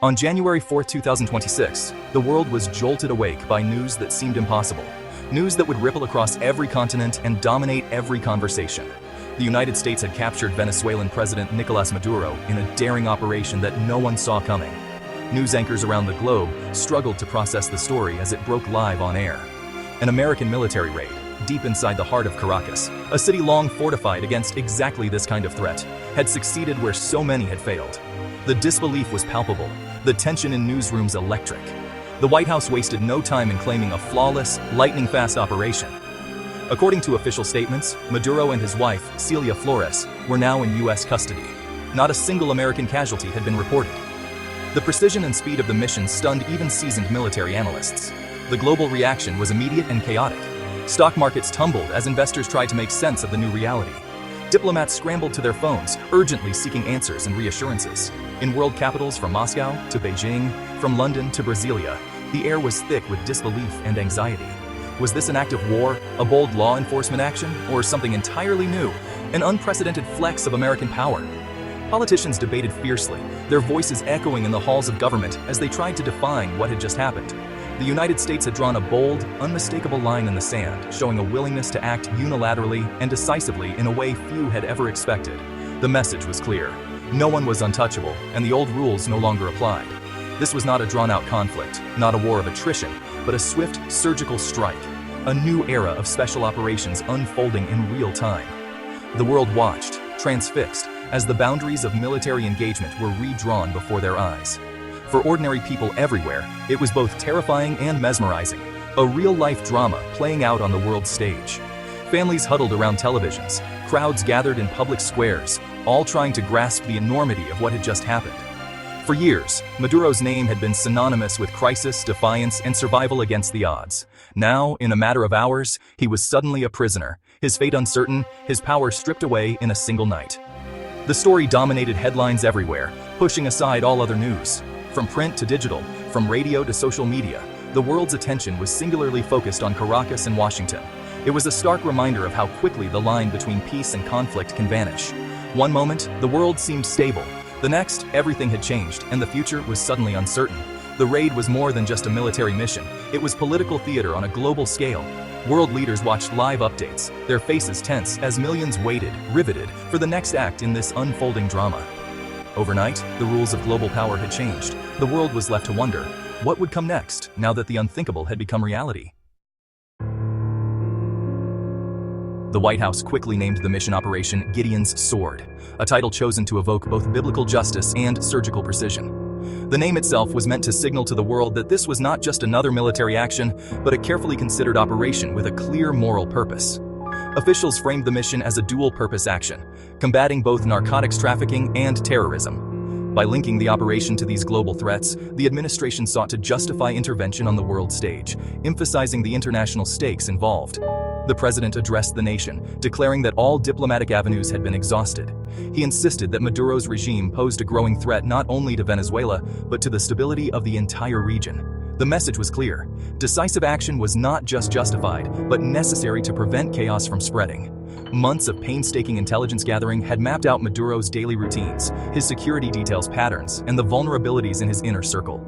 On January 4, 2026, the world was jolted awake by news that seemed impossible. News that would ripple across every continent and dominate every conversation. The United States had captured Venezuelan President Nicolas Maduro in a daring operation that no one saw coming. News anchors around the globe struggled to process the story as it broke live on air. An American military raid, deep inside the heart of Caracas, a city long fortified against exactly this kind of threat, had succeeded where so many had failed. The disbelief was palpable, the tension in newsrooms electric. The White House wasted no time in claiming a flawless, lightning-fast operation. According to official statements, Maduro and his wife, Celia Flores, were now in U.S. custody. Not a single American casualty had been reported. The precision and speed of the mission stunned even seasoned military analysts. The global reaction was immediate and chaotic. Stock markets tumbled as investors tried to make sense of the new reality. Diplomats scrambled to their phones, urgently seeking answers and reassurances. In world capitals from Moscow to Beijing, from London to Brasilia, the air was thick with disbelief and anxiety. Was this an act of war, a bold law enforcement action, or something entirely new, an unprecedented flex of American power? Politicians debated fiercely, their voices echoing in the halls of government as they tried to define what had just happened. The United States had drawn a bold, unmistakable line in the sand, showing a willingness to act unilaterally and decisively in a way few had ever expected. The message was clear. No one was untouchable, and the old rules no longer applied. This was not a drawn-out conflict, not a war of attrition, but a swift, surgical strike, a new era of special operations unfolding in real time. The world watched, transfixed, as the boundaries of military engagement were redrawn before their eyes. For ordinary people everywhere, it was both terrifying and mesmerizing, a real-life drama playing out on the world stage. Families huddled around televisions, crowds gathered in public squares, all trying to grasp the enormity of what had just happened. For years, Maduro's name had been synonymous with crisis, defiance, and survival against the odds. Now, in a matter of hours, he was suddenly a prisoner, his fate uncertain, his power stripped away in a single night. The story dominated headlines everywhere, pushing aside all other news. From print to digital, from radio to social media, the world's attention was singularly focused on Caracas and Washington. It was a stark reminder of how quickly the line between peace and conflict can vanish. One moment, the world seemed stable. The next, everything had changed, and the future was suddenly uncertain. The raid was more than just a military mission. It was political theater on a global scale. World leaders watched live updates, their faces tense as millions waited, riveted, for the next act in this unfolding drama. Overnight, the rules of global power had changed. The world was left to wonder, what would come next, now that the unthinkable had become reality? The White House quickly named the mission Operation Gideon's Sword, a title chosen to evoke both biblical justice and surgical precision. The name itself was meant to signal to the world that this was not just another military action, but a carefully considered operation with a clear moral purpose. Officials framed the mission as a dual-purpose action, combating both narcotics trafficking and terrorism. By linking the operation to these global threats, the administration sought to justify intervention on the world stage, emphasizing the international stakes involved. The president addressed the nation, declaring that all diplomatic avenues had been exhausted. He insisted that Maduro's regime posed a growing threat not only to Venezuela, but to the stability of the entire region. The message was clear. Decisive action was not just justified, but necessary to prevent chaos from spreading. Months of painstaking intelligence gathering had mapped out Maduro's daily routines, his security details patterns, and the vulnerabilities in his inner circle.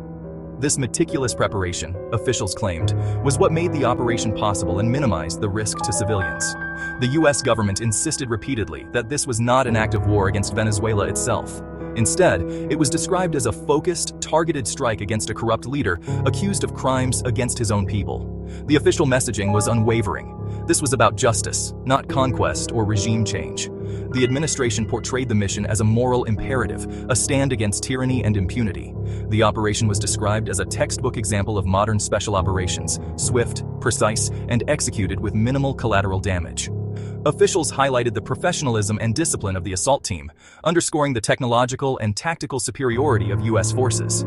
This meticulous preparation, officials claimed, was what made the operation possible and minimized the risk to civilians. The U.S. government insisted repeatedly that this was not an act of war against Venezuela itself. Instead, it was described as a focused, targeted strike against a corrupt leader accused of crimes against his own people. The official messaging was unwavering. This was about justice, not conquest or regime change. The administration portrayed the mission as a moral imperative, a stand against tyranny and impunity. The operation was described as a textbook example of modern special operations, swift, precise, and executed with minimal collateral damage. Officials highlighted the professionalism and discipline of the assault team, underscoring the technological and tactical superiority of U.S. forces.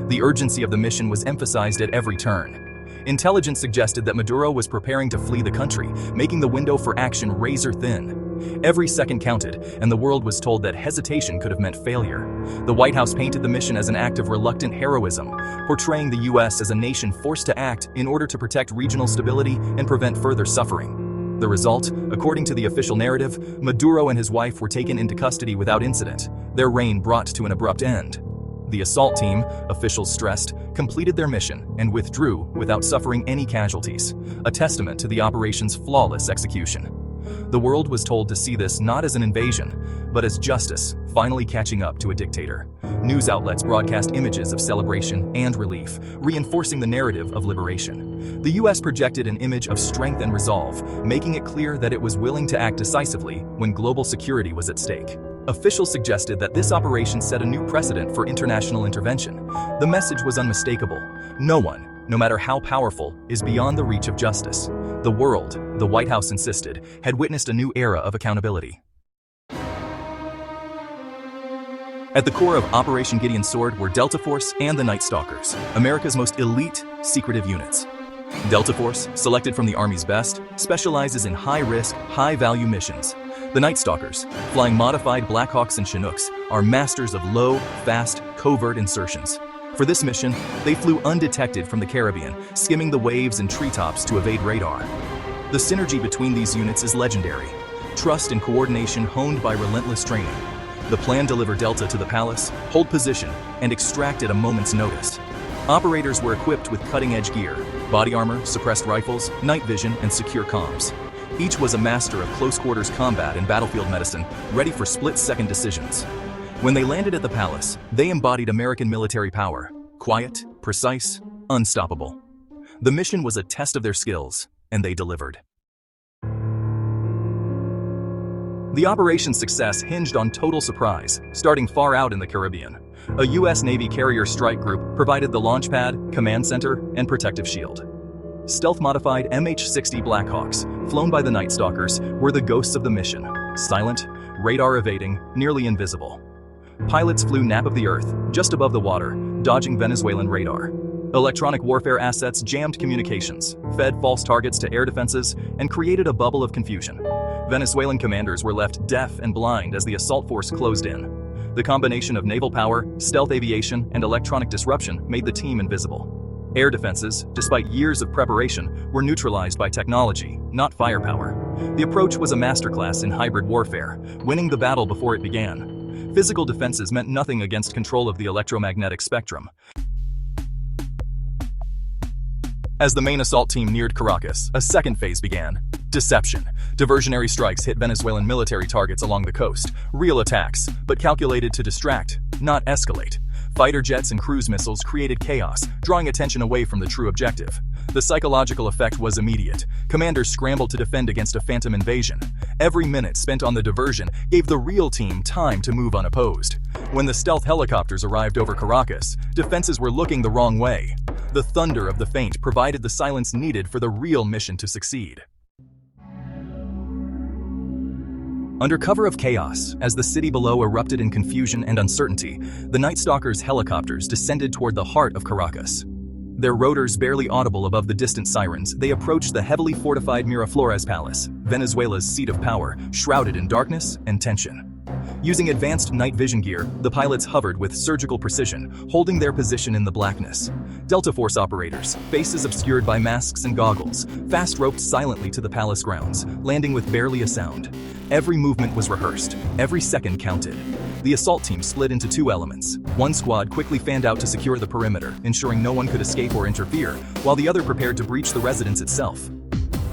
The urgency of the mission was emphasized at every turn. Intelligence suggested that Maduro was preparing to flee the country, making the window for action razor-thin. Every second counted, and the world was told that hesitation could have meant failure. The White House painted the mission as an act of reluctant heroism, portraying the U.S. as a nation forced to act in order to protect regional stability and prevent further suffering. The result, according to the official narrative, Maduro and his wife were taken into custody without incident, their reign brought to an abrupt end. The assault team, officials stressed, completed their mission and withdrew without suffering any casualties, a testament to the operation's flawless execution. The world was told to see this not as an invasion, but as justice finally catching up to a dictator. News outlets broadcast images of celebration and relief, reinforcing the narrative of liberation. The US projected an image of strength and resolve, making it clear that it was willing to act decisively when global security was at stake. Officials suggested that this operation set a new precedent for international intervention. The message was unmistakable. No one, no matter how powerful, is beyond the reach of justice. The world, the White House insisted, had witnessed a new era of accountability. At the core of Operation Gideon Sword were Delta Force and the Night Stalkers, America's most elite, secretive units. Delta Force, selected from the Army's best, specializes in high-risk, high-value missions. The Night Stalkers, flying modified Blackhawks and Chinooks, are masters of low, fast, covert insertions. For this mission, they flew undetected from the Caribbean, skimming the waves and treetops to evade radar. The synergy between these units is legendary. Trust and coordination honed by relentless training. The plan: deliver Delta to the palace, hold position, and extract at a moment's notice. Operators were equipped with cutting-edge gear, body armor, suppressed rifles, night vision, and secure comms. Each was a master of close-quarters combat and battlefield medicine, ready for split-second decisions. When they landed at the palace, they embodied American military power: quiet, precise, unstoppable. The mission was a test of their skills, and they delivered. The operation's success hinged on total surprise, starting far out in the Caribbean. A U.S. Navy carrier strike group provided the launch pad, command center, and protective shield. Stealth-modified MH-60 Blackhawks, flown by the Night Stalkers, were the ghosts of the mission: silent, radar-evading, nearly invisible. Pilots flew nap of the Earth, just above the water, dodging Venezuelan radar. Electronic warfare assets jammed communications, fed false targets to air defenses, and created a bubble of confusion. Venezuelan commanders were left deaf and blind as the assault force closed in. The combination of naval power, stealth aviation, and electronic disruption made the team invisible. Air defenses, despite years of preparation, were neutralized by technology, not firepower. The approach was a masterclass in hybrid warfare, winning the battle before it began. Physical defenses meant nothing against control of the electromagnetic spectrum. As the main assault team neared Caracas, a second phase began: deception. Diversionary strikes hit Venezuelan military targets along the coast. Real attacks, but calculated to distract, not escalate. Fighter jets and cruise missiles created chaos, drawing attention away from the true objective. The psychological effect was immediate. Commanders scrambled to defend against a phantom invasion. Every minute spent on the diversion gave the real team time to move unopposed. When the stealth helicopters arrived over Caracas, defenses were looking the wrong way. The thunder of the feint provided the silence needed for the real mission to succeed. Under cover of chaos, as the city below erupted in confusion and uncertainty, the Night Stalkers' helicopters descended toward the heart of Caracas. Their rotors barely audible above the distant sirens, they approached the heavily fortified Miraflores Palace, Venezuela's seat of power, shrouded in darkness and tension. Using advanced night vision gear, the pilots hovered with surgical precision, holding their position in the blackness. Delta Force operators, faces obscured by masks and goggles, fast-roped silently to the palace grounds, landing with barely a sound. Every movement was rehearsed, every second counted. The assault team split into two elements. One squad quickly fanned out to secure the perimeter, ensuring no one could escape or interfere, while the other prepared to breach the residence itself.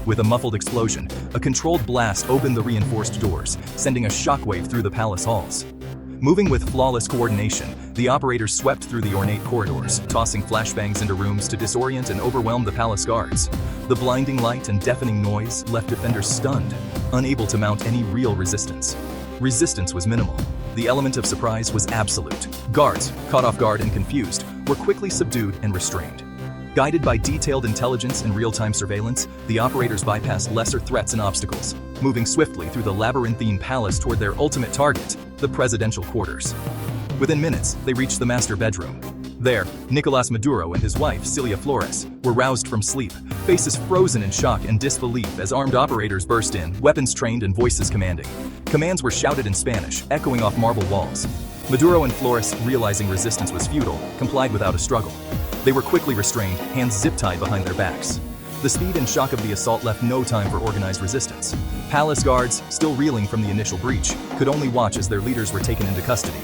With a muffled explosion, a controlled blast opened the reinforced doors, sending a shockwave through the palace halls. Moving with flawless coordination, the operators swept through the ornate corridors, tossing flashbangs into rooms to disorient and overwhelm the palace guards. The blinding light and deafening noise left defenders stunned, unable to mount any real resistance. Resistance was minimal. The element of surprise was absolute. Guards, caught off guard and confused, were quickly subdued and restrained. Guided by detailed intelligence and real-time surveillance, the operators bypassed lesser threats and obstacles, moving swiftly through the labyrinthine palace toward their ultimate target, the presidential quarters. Within minutes, they reached the master bedroom. There, Nicolas Maduro and his wife, Celia Flores, were roused from sleep, faces frozen in shock and disbelief as armed operators burst in, weapons trained and voices commanding. Commands were shouted in Spanish, echoing off marble walls. Maduro and Flores, realizing resistance was futile, complied without a struggle. They were quickly restrained, hands zip-tied behind their backs. The speed and shock of the assault left no time for organized resistance. Palace guards, still reeling from the initial breach, could only watch as their leaders were taken into custody.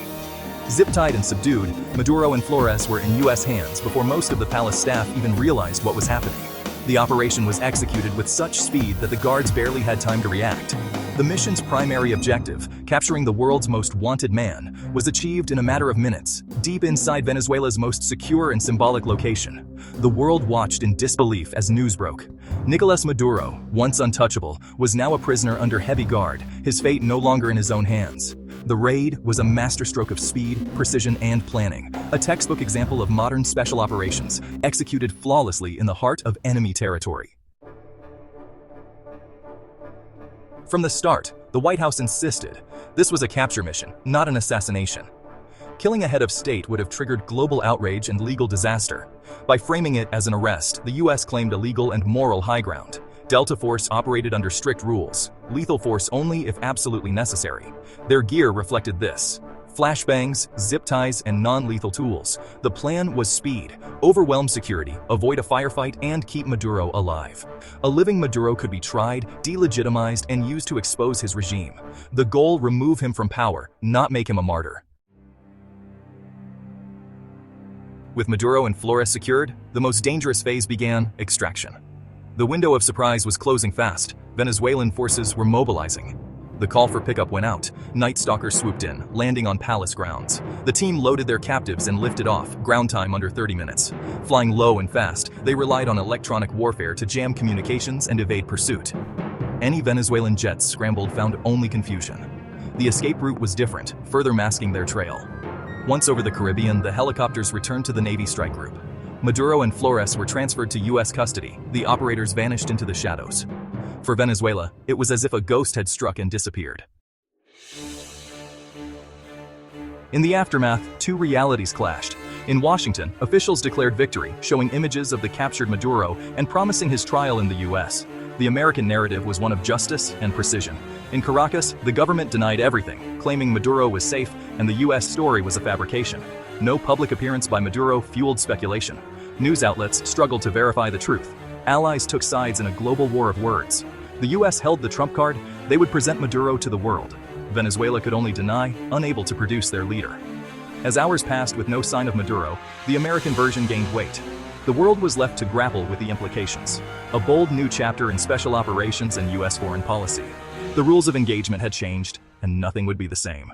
Zip-tied and subdued, Maduro and Flores were in U.S. hands before most of the palace staff even realized what was happening. The operation was executed with such speed that the guards barely had time to react. The mission's primary objective, capturing the world's most wanted man, was achieved in a matter of minutes, deep inside Venezuela's most secure and symbolic location. The world watched in disbelief as news broke. Nicolas Maduro, once untouchable, was now a prisoner under heavy guard, his fate no longer in his own hands. The raid was a masterstroke of speed, precision, and planning, a textbook example of modern special operations, executed flawlessly in the heart of enemy territory. From the start, the White House insisted this was a capture mission, not an assassination. Killing a head of state would have triggered global outrage and legal disaster. By framing it as an arrest, the U.S. claimed a legal and moral high ground. Delta Force operated under strict rules, lethal force only if absolutely necessary. Their gear reflected this. Flashbangs, zip ties, and non-lethal tools. The plan was speed, overwhelm security, avoid a firefight, and keep Maduro alive. A living Maduro could be tried, delegitimized, and used to expose his regime. The goal: remove him from power, not make him a martyr. With Maduro and Flores secured, the most dangerous phase began: extraction. The window of surprise was closing fast. Venezuelan forces were mobilizing. The call for pickup went out. Night Stalkers swooped in, landing on palace grounds. The team loaded their captives and lifted off, ground time under 30 minutes. Flying low and fast, they relied on electronic warfare to jam communications and evade pursuit. Any Venezuelan jets scrambled found only confusion. The escape route was different, further masking their trail. Once over the Caribbean, the helicopters returned to the Navy strike group. Maduro and Flores were transferred to U.S. custody. The operators vanished into the shadows. For Venezuela, it was as if a ghost had struck and disappeared. In the aftermath, two realities clashed. In Washington, officials declared victory, showing images of the captured Maduro and promising his trial in the U.S. The American narrative was one of justice and precision. In Caracas, the government denied everything, claiming Maduro was safe and the U.S. story was a fabrication. No public appearance by Maduro fueled speculation. News outlets struggled to verify the truth. Allies took sides in a global war of words. The U.S. held the trump card. They would present Maduro to the world. Venezuela could only deny, unable to produce their leader. As hours passed with no sign of Maduro, the American version gained weight. The world was left to grapple with the implications. A bold new chapter in special operations and U.S. foreign policy. The rules of engagement had changed, and nothing would be the same.